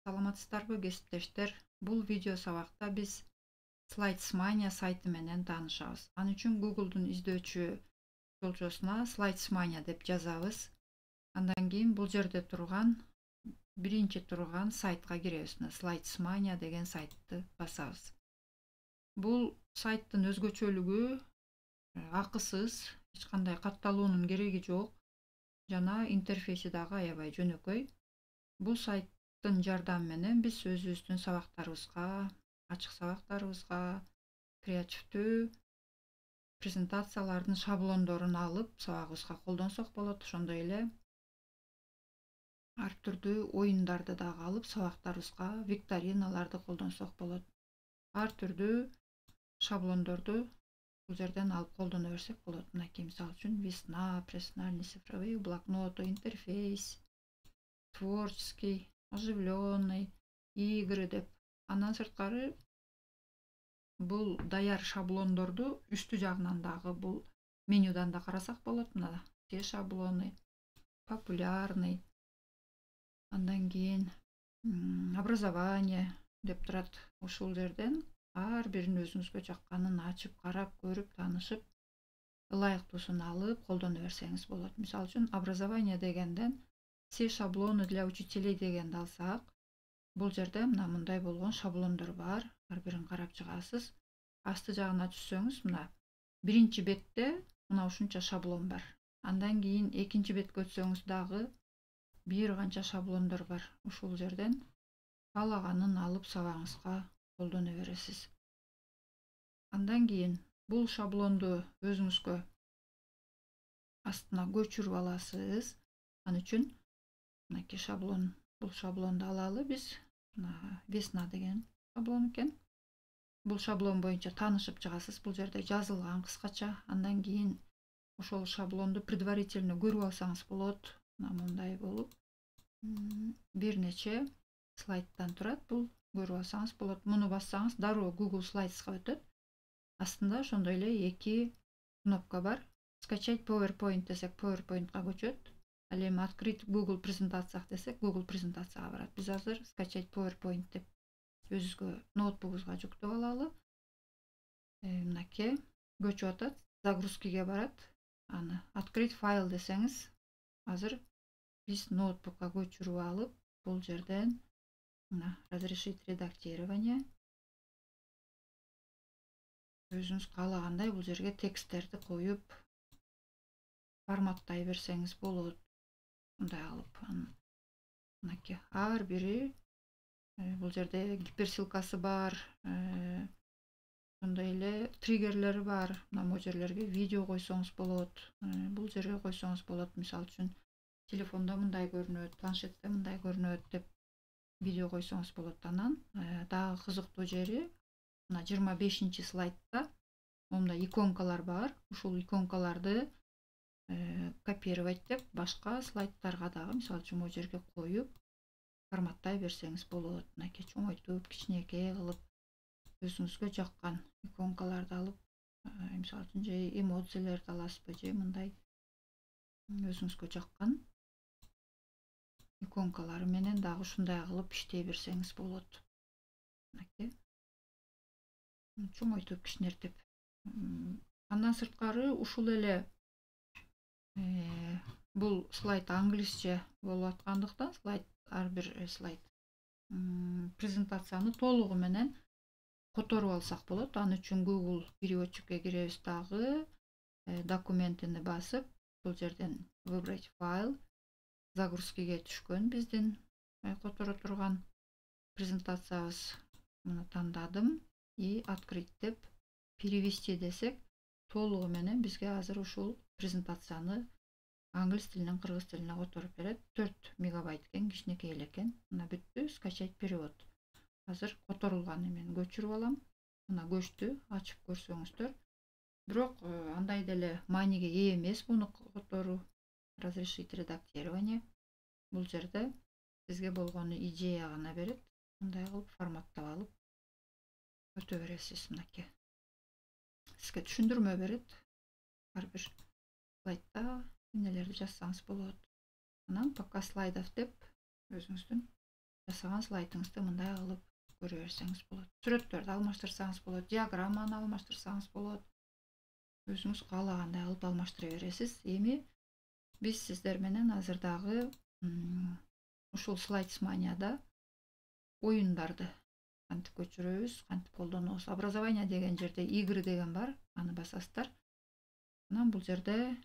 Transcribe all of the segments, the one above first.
Саламатсыздарбы кесиптештер. Бул видео сабакта биз Slides.mania сайты менен таанышабыз. Ал үчүн Google'дун издөөчү жолчосуна Slides.mania деп жазабыз. Андан кийин бул жерде турган биринчи турган сайтка киребиз. Slides.mania деген сайтты басабыз. Бул сайттын өзгөчөлүгү акысыз, эч кандай катталуунун кереги жок жана интерфейси дагы аябай жөнөкөй. Бул сайттын жардамы менен биз өзүбүздүн сабактарыбызга, ачык сабактарыбызга креативдүү презентациялардын шаблондорун алып сабагыбызга колдонсок болот. Ошондой эле ар түрдүү оюндарды дагы алып сабактарыбызга викториналарды колдонсок болот. Ар түрдүү шаблондорду бул жерден алып колдоно берсек болот. Мынакей мисалы үчүн весна, персональный цифровые блокноты, интерфейс, творческий, оживленный, игры деп. Андан сырткары бул даяр шаблондорду үстү жагынан дагы бул менюдан да карасак болот. Мына все шаблоны, популярный, андан кийин образование деп турат. Ушул жерден ар бирин өзүңүзгө жакканын ачып, карап, көрүп, таанышып, ылайыктуусун алып колдоно берсеңиз болот. Мисалы үчүн образование дегенден все шаблоны для учителей дегенди алсак, бул жерде мына мындай болгон шаблондор бар. Ар бирин карап чыгасыз. Асты жагына түшсөңүз, мына биринчи бетте мына ушунча шаблон бар. Андан кийин экинчи бетке өтсөңүз дагы бир канча шаблондор бар. Ушул жерден каалаганын алып сабагыңызга колдоно бересиз. Андан кийин бул шаблонду өзүңүзгө астына көчүрүп аласыз. Ал үчүн мынакей шаблон, бул шаблонду алалы биз. Весна деген шаблон экен. Бул шаблон боюнча таанышып чыгасыз. Бул жерде жазылган кыскача. Андан кийин ошол шаблонду предварительно көрүп алсаңыз болот. Мындай болуп бир нече слайдтан турат. Бул көрүп алсаңыз болот. Муну бассаңыз дароо Google Slides'ка өтөт. Астында ошондой эле эки кнопка бар. Скачать PowerPoint десек PowerPoint'ка көчөт. Ал эми открыть Google презентациях десек Google презентацияга барат. Биз азыр скачать PowerPoint деп өзүбүзгө ноутбугубузга жүктөп алалы. Мынакей көчүп атат. Загрузкиге барат. Аны открыть файл десеңиз, азыр биз ноутбукка көчүрүп алып, бул жерден мына разрешить редактирование. Өзүңүз каалагандай бул жерге тексттерди коюп форматтай берсеңиз болот. Мындай алып, мынакей ар бири бул жерде гиперссылкасы бар, ошондой эле триггерлери бар. Мына могу жерлерге видео койсоңуз болот. Бул жерге койсоңуз болот. Мисалы үчүн телефондо мындай көрүнөт, планшетте мындай көрүнөт деп видео койсоңуз болот. Анан дагы кызыктуу жери мына 25-чи слайдта мындай иконкалар бар. Ушул иконкаларды копировать деп башка слайдтарга дагы мисалы үчүн могу жерге коюп форматтай берсеңиз болот. Мынакей чоңойтуп, кичинекей кылып өзүңүзгө жаккан иконкаларды алып, мисалы үчүн же эмоциялерди аласызбы, же мындай өзүңүзгө жаккан иконкалары менен дагы ушундай кылып иштей берсеңиз болот. Мынакей чоңойтуп, кичинертип. Андан сырткары ушул эле бул слайд англисче болуп аткандыктан ар бир слайд презентацияны толугу менен которуп алсак болот. Ал үчүн Google переводчикке киребиз дагы, документини басып, бул жерден выбрать файл, загрузкиге түшкөн биздин которо турган презентациябыз. Муну тандадым и открыть деп перевести десек, толугу менен бизге азыр ушул презентацияны англис тилинен кыргыз тилине которуп берет. 4 мегабайт экен, кичинекей эле экен. Мына бүттү, скачать перевод. Азыр которулган эмени көчүрүп алам. Мына көчтү, ачып көрсөңүздөр. Бирок андай деле мааниге ээ эмес муну которуу. Разрешить редактирование. Бул жерде сизге болгону идея гана берет. Мындай кылып форматтап алып өтө бересиз. Мынакей сизге түшүндүрмө берет. Ар бир слайдта эмнелерди жазсаңыз болот. Анан пока слайдов деп өзүңүздүн жасаган слайдыңызды мындай кылып көрө берсеңиз болот. Сүрөттөрдү алмаштырсаңыз болот, диаграмманы алмаштырсаңыз болот. Өзүңүз каалагандай кылып алмаштыра бересиз. Эми биз сиздер менен азыр дагы ушул слайдсманияда оюндарды кантип көчүрөбүз, кантип колдонобуз. Образование деген жерде игры деген бар, аны басасыздар. Анан бул жерде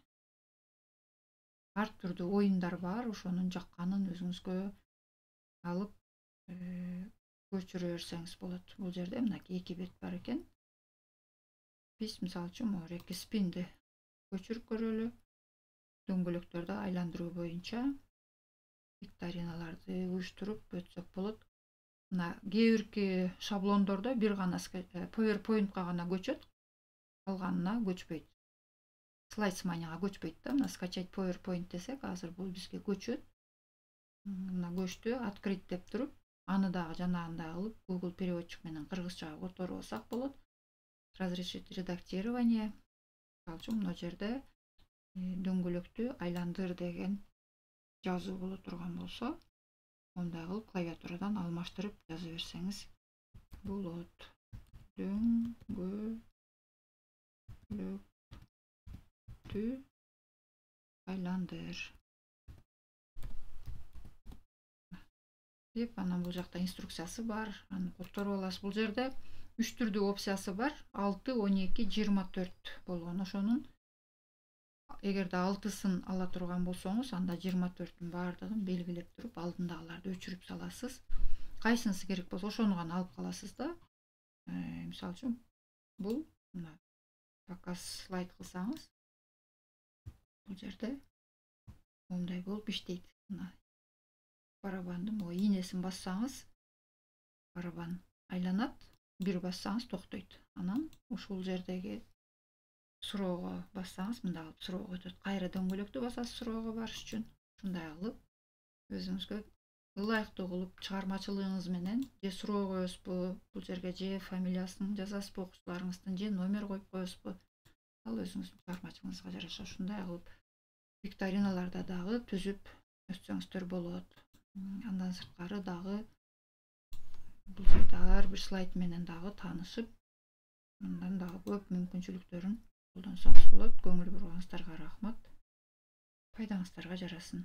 ар түрдүү оюндар бар, ошонун жакканын өзүңүзгө алып көчүрө берсеңиз болот. Бул жерде мынакей 2 бет бар экен. Биз мисалы үчүн могу 2 спинди көчүрүп көрөлү. Дөңгөлөктөрдү айландыруу боюнча викториналарды уюштуруп өтсөк болот. Мына кээ бирки шаблондордо бир гана PowerPointка гана көчөт, калганына көчпөйт. Слайдсманияга көчпөйт да. Мына скачать PowerPoint десек, азыр бул бизге көчөт. Мына көчтү, открыть деп туруп, аны дагы жанагындай кылып Google переводчик менен кыргызчага которуп алсак болот. Разрешить редактирование. Мисалы үчүн мына жерде дөңгөлөктү айландыр деген жазуу боло турган болсо, ондай кылып клавиатурадан алмаштырып жаза берсеңиз болот. Дөңгөлөктү айландыр деп, анан бул жакта инструкциясы бар, аны которуп аласыз. Бул жерде 3 түрдүү опциясы бар. 6, 12, 24 болгон. Ошонун эгерде 6сын ала турган болсоңуз, анда 24-түн баардыгын белгилеп туруп, алдындагыларды өчүрүп саласыз. Кайсынысы керек болсо ошону гана алып каласыз да. Мисалы үчүн бул мына показ слайд кылсаңыз, бул жерде мондай болуп иштейт. Мына барабандын ийнесин бассаңыз, барабан айланат, бир бассаңыз токтойт. Анан ушул жердеги суроого бассаңыз, мындай кылып суроого өтөт. Кайра дөңгөлөктү басасыз суроого барыш үчүн. Ушундай кылып өзүңүзгө ылайыктуу кылып чыгармачылыгыңыз менен же суроо коесузбу, бул жерге же фамилиясын жазасызбы, окуучуларыңыздын, же номер коюп коесузбу. Ал өзүңүздүн чыгармачылыгыңызга жараша ушундай кылып викториналарда дагы түзүп өтсөңүздөр болот. Андан сырткары дагы бул жерде ар бир слайд менен дагы таанышып, мындан дагы көп мүмкүнчүлүктөрүн колдонсоңуз болот. Көңүл бурганыңыздарга рахмат. Пайдаңыздарга жарасын.